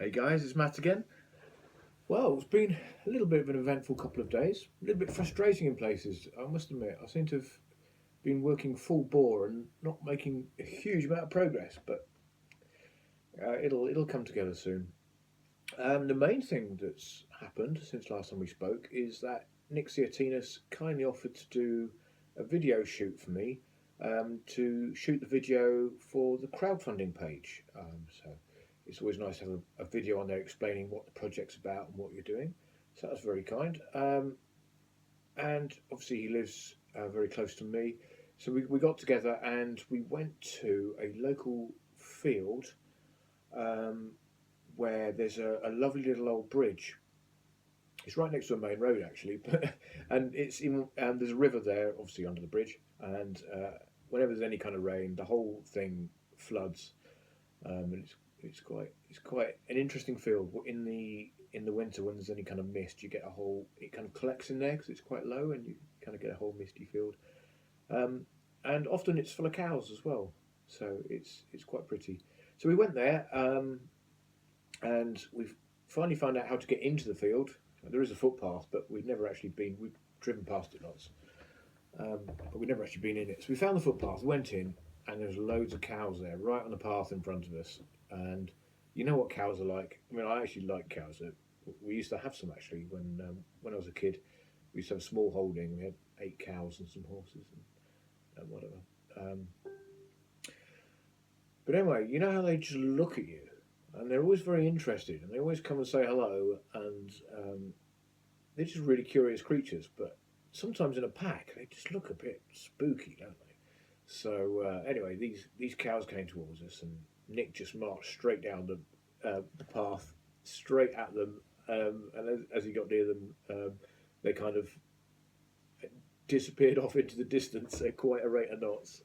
Hey guys, it's Matt again. Well, it's been a little bit of an eventful couple of days, a little bit frustrating in places, I must admit. I seem to have been working full bore and not making a huge amount of progress, but it'll come together soon. The main thing that's happened since last time we spoke is that Nick Ciatinas kindly offered to do a video shoot for me to shoot the video for the crowdfunding page. So it's always nice to have a video on there explaining what the project's about and what you're doing. So that's very kind. And obviously, he lives very close to me. So we got together and we went to a local field um, where there's a lovely little old bridge. It's right next to a main road, actually, and it's in, there's a river there, obviously under the bridge. And whenever there's any kind of rain, the whole thing floods, and it's quite an interesting field. In the winter, when there's any kind of mist, you get a whole. It kind of collects in there because it's quite low, and you kind of get a whole misty field. Um, and often it's full of cows as well, so it's quite pretty. So we went there, and we've finally found out how to get into the field. There is a footpath, but we've never actually been. We've driven past it lots, but we've never actually been in it. So we found the footpath, went in, and there's loads of cows there, right on the path in front of us. And you know what cows are like. I mean, I actually like cows. We used to have some actually when I was a kid. We used to have a small holding. We had 8 cows and some horses and whatever. Um, but anyway, you know how they just look at you, and they're always very interested, and they always come and say hello, and they're just really curious creatures. But sometimes in a pack, they just look a bit spooky, don't they? So anyway, these cows came towards us, and Nick just marched straight down the path, straight at them. And as he got near them, they kind of disappeared off into the distance at quite a rate of knots,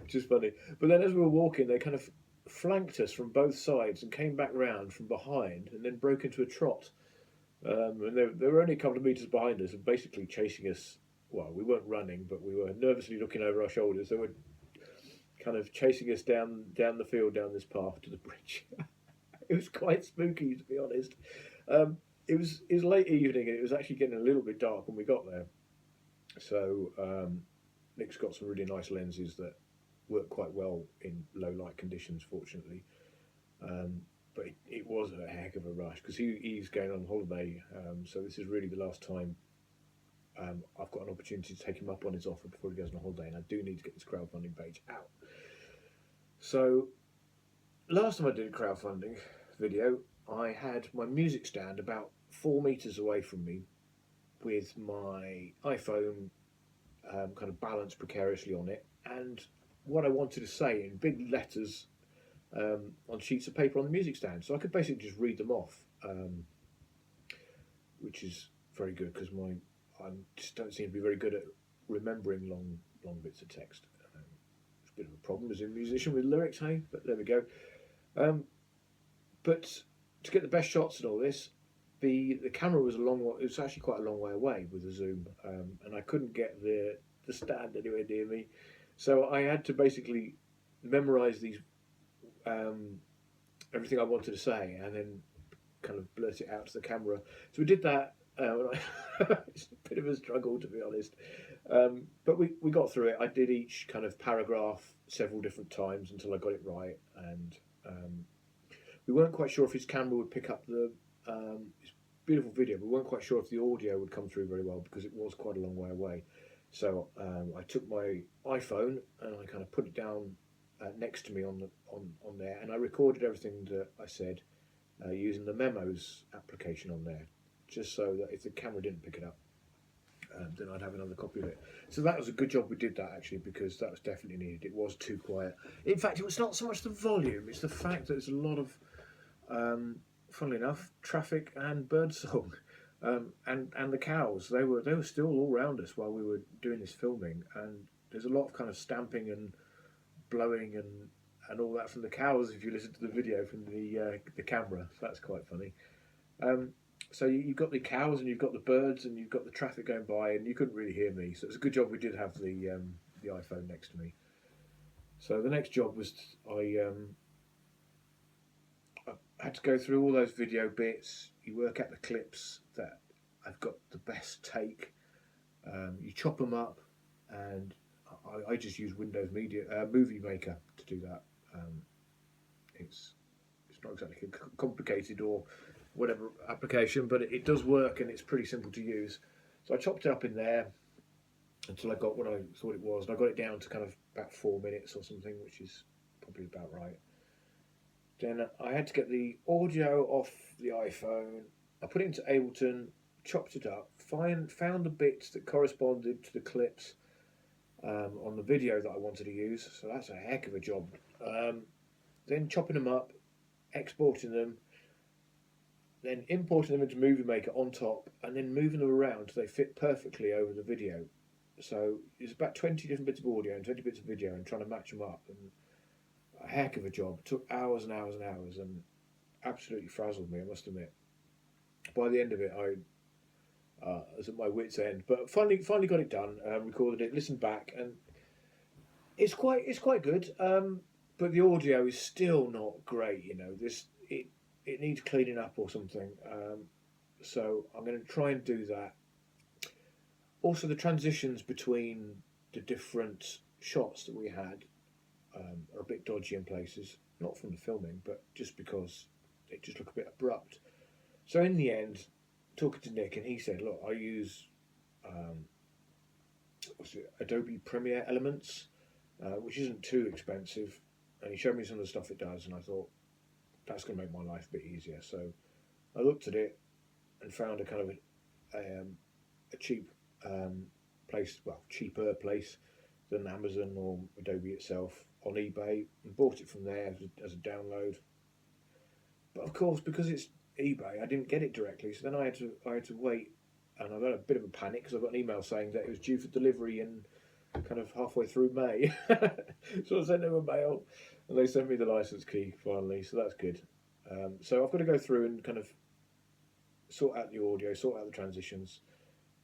which is funny. But then as we were walking, they kind of flanked us from both sides and came back round from behind and then broke into a trot. And they were only a couple of metres behind us and basically chasing us. Well, we weren't running, but we were nervously looking over our shoulders. They were kind of chasing us down the field, down this path to the bridge. It was quite spooky, to be honest. It was late evening and it was actually getting a little bit dark when we got there. So Nick's got some really nice lenses that work quite well in low light conditions, fortunately. But it was a heck of a rush because he's going on holiday. So this is really the last time I've got an opportunity to take him up on his offer before he goes on holiday, and I do need to get this crowdfunding page out. So last time I did a crowdfunding video, I had my music stand about 4 meters away from me with my iPhone kind of balanced precariously on it, and what I wanted to say in big letters on sheets of paper on the music stand. So I could basically just read them off, which is very good because I just don't seem to be very good at remembering long bits of text. It's a bit of a problem as a musician with lyrics, hey? But there we go. But to get the best shots and all this, the camera was a long way. It was actually quite a long way away with the zoom, and I couldn't get the stand anywhere near me, so I had to basically memorize these everything I wanted to say, and then kind of blurt it out to the camera. So we did that. It's a bit of a struggle, to be honest, but we got through it. I did each kind of paragraph several different times until I got it right, and we weren't quite sure if his camera would pick up it's beautiful video, but we weren't quite sure if the audio would come through very well because it was quite a long way away. So I took my iPhone and I kind of put it down next to me on there, and I recorded everything that I said using the Memos application on there, just so that if the camera didn't pick it up, then I'd have another copy of it. So that was a good job we did that, actually, because that was definitely needed. It was too quiet. In fact, it was not so much the volume, it's the fact that there's a lot of funnily enough, traffic and birdsong, and the cows. They were still all around us while we were doing this filming, and there's a lot of kind of stamping and blowing and all that from the cows. If you listen to the video from the camera, so that's quite funny. So you've got the cows and you've got the birds and you've got the traffic going by, and you couldn't really hear me. So it's a good job we did have the iPhone next to me. So the next job was I had to go through all those video bits. You work out the clips that I've got the best take. You chop them up, and I just use Windows Media Movie Maker to do that. It's not exactly complicated or whatever application, but it does work and it's pretty simple to use. So I chopped it up in there until I got what I thought it was, and I got it down to kind of about 4 minutes or something, which is probably about right. Then I had to get the audio off the iPhone. I put it into Ableton, chopped it up, found the bits that corresponded to the clips on the video that I wanted to use. So that's a heck of a job. Then chopping them up, exporting them, then importing them into Movie Maker on top, and then moving them around so they fit perfectly over the video. So it's about 20 different bits of audio and 20 bits of video, and trying to match them up. And a heck of a job. It took hours and hours and hours, and absolutely frazzled me, I must admit. By the end of it, I was at my wit's end, but finally got it done. Recorded it, listened back, and it's quite good. But the audio is still not great. You know, it needs cleaning up or something. So I'm going to try and do that. Also, the transitions between the different shots that we had are a bit dodgy in places. Not from the filming, but just because they just look a bit abrupt. So in the end, talking to Nick, and he said, "Look, I use Adobe Premiere Elements, which isn't too expensive." And he showed me some of the stuff it does, and I thought, that's going to make my life a bit easier. So I looked at it and found a kind of a cheap place, well, cheaper place than Amazon or Adobe itself, on eBay, and bought it from there as a download. But of course, because it's eBay, I didn't get it directly, so then I had to wait, and I got a bit of a panic because I got an email saying that it was due for delivery in kind of halfway through May. So I sent them a mail, and they sent me the license key finally, so that's good. So I've got to go through and kind of sort out the audio, sort out the transitions.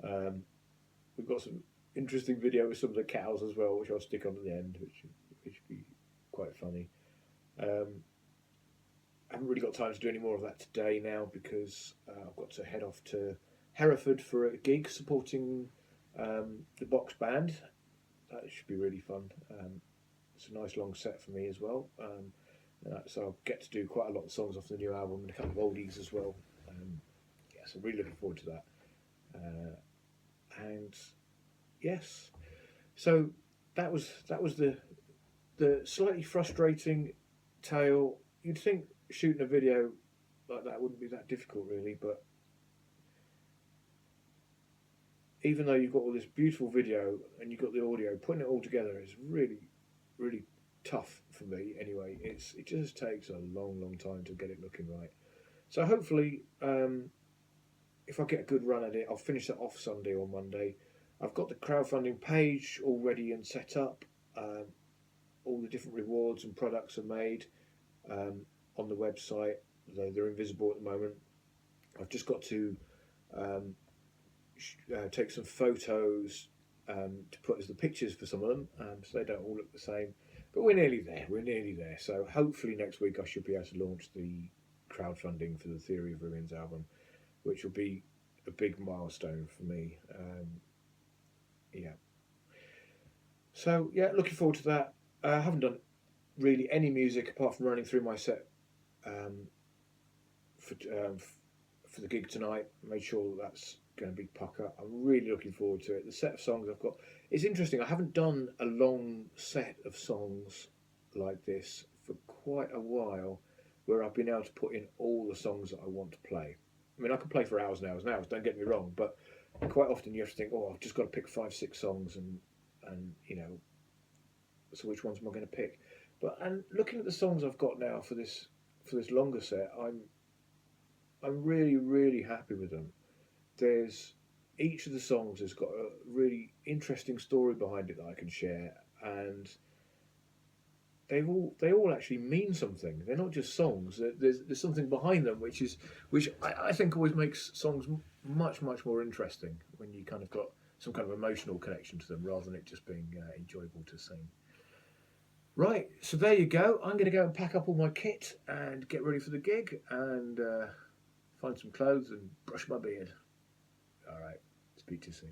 We've got some interesting video with some of the cows as well, which I'll stick on at the end, which should be quite funny. I haven't really got time to do any more of that today now, because I've got to head off to Hereford for a gig supporting the box band. That should be really fun. It's a nice long set for me as well. So I'll get to do quite a lot of songs off the new album and a couple of oldies as well. So I'm really looking forward to that. And yes, so that was the slightly frustrating tale. You'd think shooting a video like that wouldn't be that difficult, really, but even though you've got all this beautiful video and you've got the audio, putting it all together is really, really tough for me. Anyway, it just takes a long time to get it looking right. So hopefully, if I get a good run at it, I'll finish that off Sunday or Monday. I've got the crowdfunding page all ready and set up. All the different rewards and products are made on the website, though they're invisible at the moment. I've just got to take some photos to put as the pictures for some of them, so they don't all look the same. But we're nearly there. So hopefully next week I should be able to launch the crowdfunding for the Theory of Ruins album, which will be a big milestone for me. So yeah, looking forward to that. I haven't done really any music apart from running through my set for the gig tonight. Made sure that's going to be pucker. I'm really looking forward to it. The set of songs I've got, it's interesting. I haven't done a long set of songs like this for quite a while, where I've been able to put in all the songs that I want to play. I mean, I could play for hours and hours and hours, don't get me wrong, but quite often you have to think, I've just got to pick 5-6 songs, and so which ones am I going to pick? And looking at the songs I've got now for this longer set, I'm really, really happy with them. Each of the songs has got a really interesting story behind it that I can share, and they all actually mean something. They're not just songs. There's something behind them, which I think always makes songs much more interesting when you kind of got some kind of emotional connection to them, rather than it just being enjoyable to sing. Right, so there you go. I'm going to go and pack up all my kit and get ready for the gig and find some clothes and brush my beard. All right, speak to you soon.